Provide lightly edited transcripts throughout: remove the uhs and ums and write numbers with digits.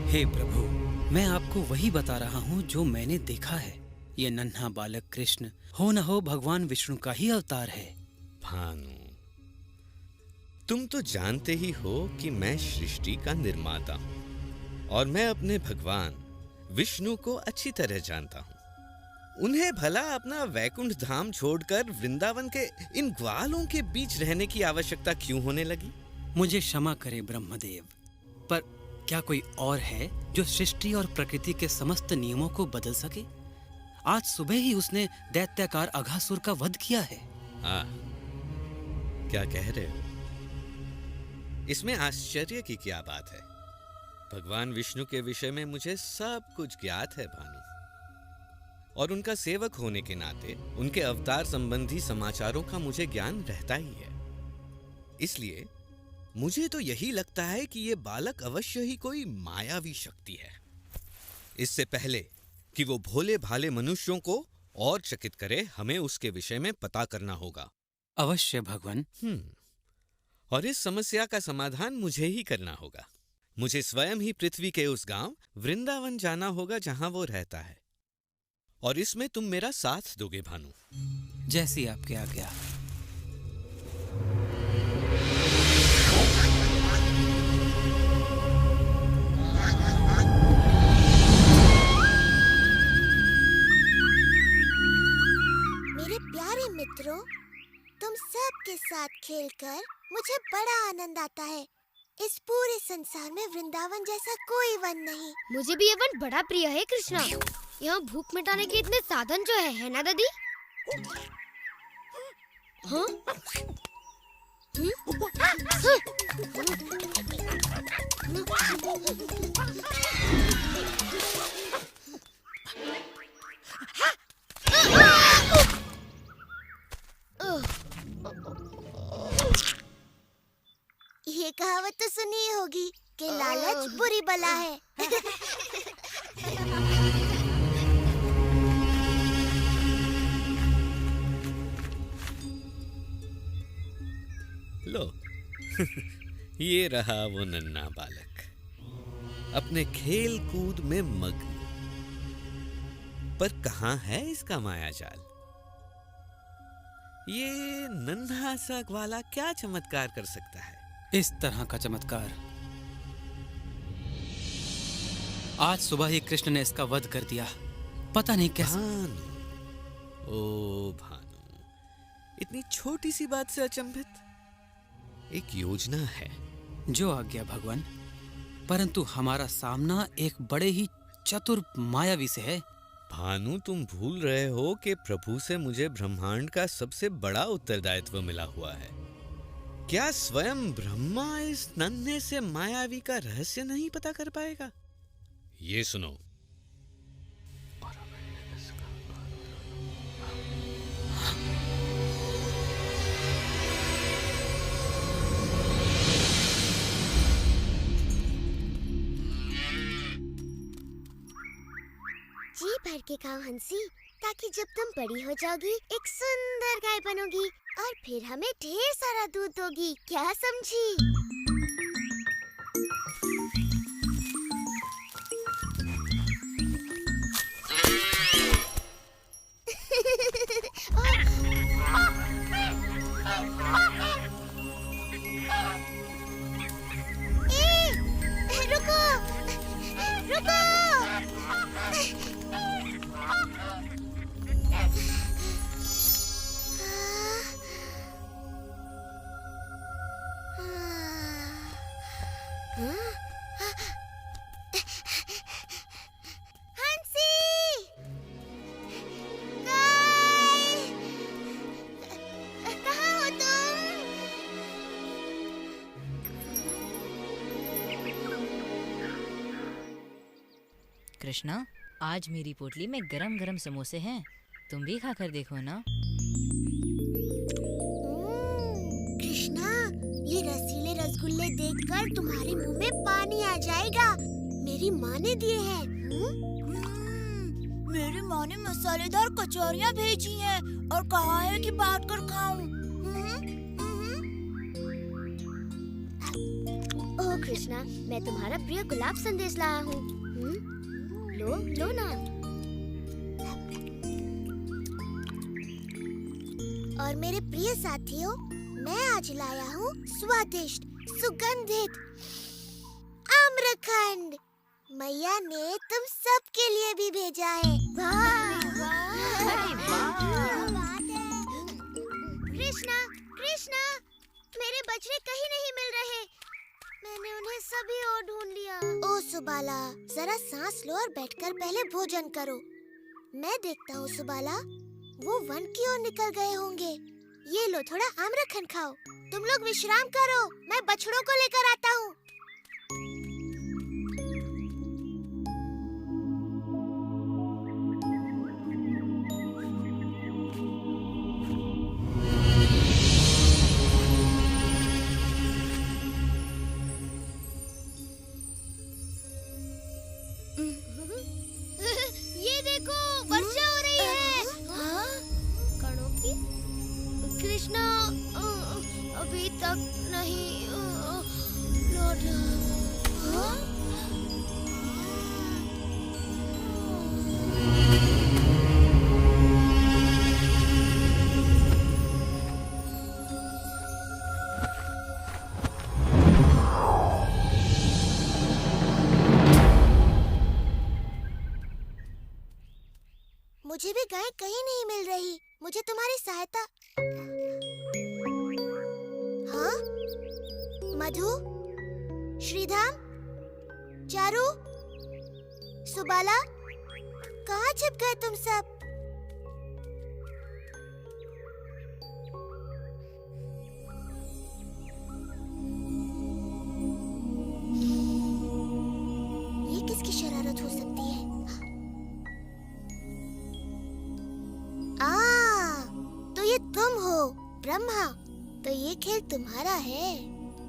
हे प्रभु, मैं आपको वही बता रहा हूँ जो मैंने देखा है। ये नन्हा बालक कृष्ण हो न हो भगवान विष्णु का ही अवतार है। भानु, तुम तो जानते ही हो कि मैं सृष्टि का निर्माता हूँ और मैं अपने भगवान विष्णु को अच्छी तरह जानता हूँ। उन्हें भला अपना वैकुंठ धाम छोड़कर वृंदावन के इन ग्वालों के बीच रहने की आवश्यकता क्यों होने लगी? मुझे क्षमा करे ब्रह्मदेव, पर क्या कोई और है जो सृष्टि और प्रकृति के समस्त नियमों को बदल सके? आज सुबह ही उसने दैत्याकार अघासुर का वध किया है। क्या कह रहे हो? इसमें आश्चर्य की क्या बात है? भगवान विष्णु के विषय में मुझे सब कुछ ज्ञात है भानु, और उनका सेवक होने के नाते उनके अवतार संबंधी समाचारों का मुझे ज्ञान रहता ही है। इसलिए मुझे तो यही लगता है कि ये बालक अवश्य ही कोई मायावी शक्ति है। इससे पहले कि वो भोले भाले मनुष्यों को और चकित करे, हमें उसके विषय में पता करना होगा। अवश्य भगवान। और इस समस्या का समाधान मुझे ही करना होगा। मुझे स्वयं ही पृथ्वी के उस गांव वृंदावन जाना होगा जहां वो रहता है, और इसमें तुम मेरा साथ दोगे भानु? जैसी आपकी आज्ञा। मेरे प्यारे मित्रों, तुम सब के साथ खेलकर मुझे बड़ा आनंद आता है। इस पूरे संसार में वृंदावन जैसा कोई वन नहीं। मुझे भी ये वन बड़ा प्रिय है कृष्णा। यहाँ भूख मिटाने के इतने साधन जो है ना दादी? हाँ? ये कहावत तो सुनी ही होगी कि लालच बुरी बला है। लो ये रहा वो नन्हा बालक, अपने खेल कूद में मग्न। पर कहाँ है इसका मायाजाल? ये नन्हा सा ग्वाला क्या चमत्कार कर सकता है? इस तरह का चमत्कार आज सुबह ही कृष्ण ने इसका वध कर दिया। पता नहीं कैसे। भानु, ओ भानु, इतनी छोटी सी बात से अचंभित? एक योजना है। जो आज्ञा भगवान, परंतु हमारा सामना एक बड़े ही चतुर मायावी से है। भानु, तुम भूल रहे हो कि प्रभु से मुझे ब्रह्मांड का सबसे बड़ा उत्तरदायित्व मिला हुआ है। क्या स्वयं ब्रह्मा इस नन्हे से मायावी का रहस्य नहीं पता कर पाएगा? ये सुनो। जी भर के खाओ हंसी, ताकि जब तुम बड़ी हो जाओगी एक सुंदर गाय बनोगी और फिर हमें ढेर सारा दूध दोगी। क्या समझी? रुको, रुको। कृष्णा, आज मेरी पोटली में गरम गरम समोसे हैं, तुम भी खाकर देखो ना। कृष्णा, ये रसीले रसगुल्ले देखकर तुम्हारे मुंह में पानी आ जाएगा। मेरी माँ ने दिए हैं। मेरी माँ ने मसालेदार कचौरियाँ भेजी हैं और कहा है कि बांट कर खाऊं। ओ कृष्णा, मैं तुम्हारा प्रिय गुलाब संदेश लाया हूँ। लो लो ना। और मेरे प्रिय साथियों, मैं आज लाया हूँ स्वादिष्ट सुगंधित आम्रखंड। मैया ने तुम सब के लिए भी भेजा है। कृष्णा, कृष्णा, मेरे बछड़े कहीं नहीं मिल रहे। मैंने उन्हें सभी ओर ढूंढ लिया। ओ सुबाला, जरा सांस लो और बैठकर पहले भोजन करो। मैं देखता हूँ सुबाला, वो वन की ओर निकल गए होंगे। ये लो, थोड़ा आम्रखंड खाओ। तुम लोग विश्राम करो, मैं बछड़ों को लेकर आता हूँ। ये देखो, वर्षा हो रही है। कणों की? कृष्णा अभी तक नहीं लौटा। मुझे भी गाय कहीं नहीं मिल रही। मुझे तुम्हारी सहायता। हाँ? मधु, श्रीधाम, चारू, सुबाला, कहाँ छिप गए तुम सब? ये किसकी शरारत हो सकती है? तो ये तुम हो ब्रह्मा। तो ये खेल तुम्हारा है।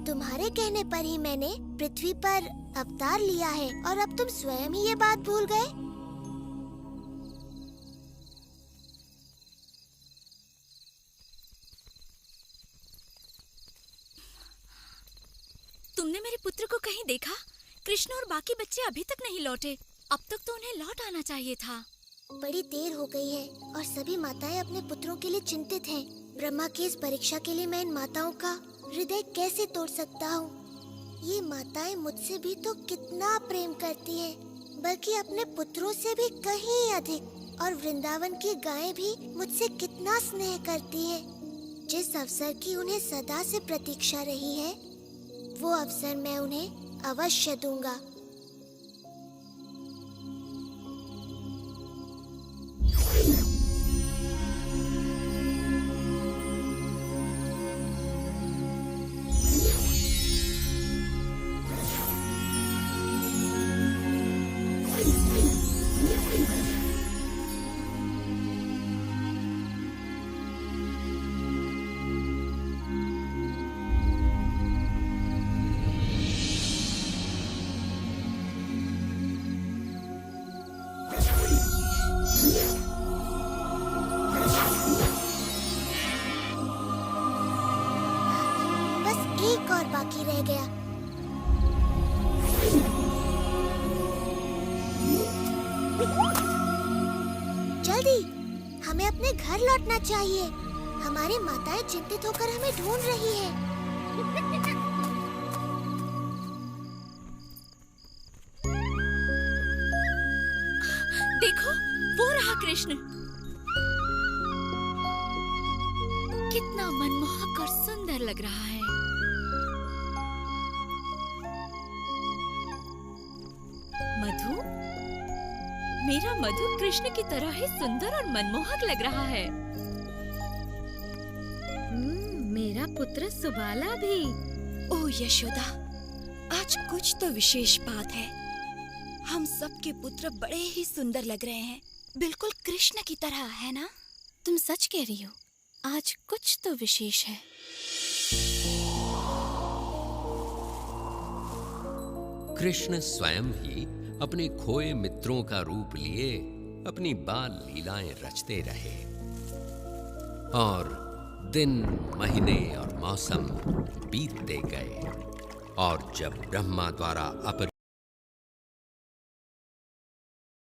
तुम्हारे कहने पर ही मैंने पृथ्वी पर अवतार लिया है और अब तुम स्वयं ही ये बात भूल गए। तुमने मेरे पुत्र को कहीं देखा? कृष्ण और बाकी बच्चे अभी तक नहीं लौटे। अब तक तो उन्हें लौट आना चाहिए था। बड़ी देर हो गई है और सभी माताएं अपने पुत्रों के लिए चिंतित हैं। ब्रह्मा की इस परीक्षा के लिए मैं इन माताओं का हृदय कैसे तोड़ सकता हूँ? ये माताएं मुझसे भी तो कितना प्रेम करती हैं, बल्कि अपने पुत्रों से भी कहीं अधिक। और वृंदावन की गायें भी मुझसे कितना स्नेह करती हैं। जिस अवसर की उन्हें सदा से प्रतीक्षा रही है, वो अवसर मैं उन्हें अवश्य दूंगा। एक और बाकी रह गया। जल्दी, हमें अपने घर लौटना चाहिए। हमारी माताएं चिंतित होकर हमें ढूंढ रही हैं। देखो, वो रहा कृष्ण। कितना मनमोहक और सुंदर लग रहा है। मधु, मेरा मधु कृष्ण की तरह ही सुंदर और मनमोहक लग रहा है। मेरा पुत्र सुबाला भी। ओ यशोदा, आज कुछ तो विशेष बात है। हम सबके पुत्र बड़े ही सुंदर लग रहे हैं, बिल्कुल कृष्ण की तरह, है ना? तुम सच कह रही हो, आज कुछ तो विशेष है। कृष्ण स्वयं ही अपने खोए मित्रों का रूप लिए अपनी बाल लीलाएं रचते रहे और दिन, महीने और मौसम बीतते गए। और जब ब्रह्मा द्वारा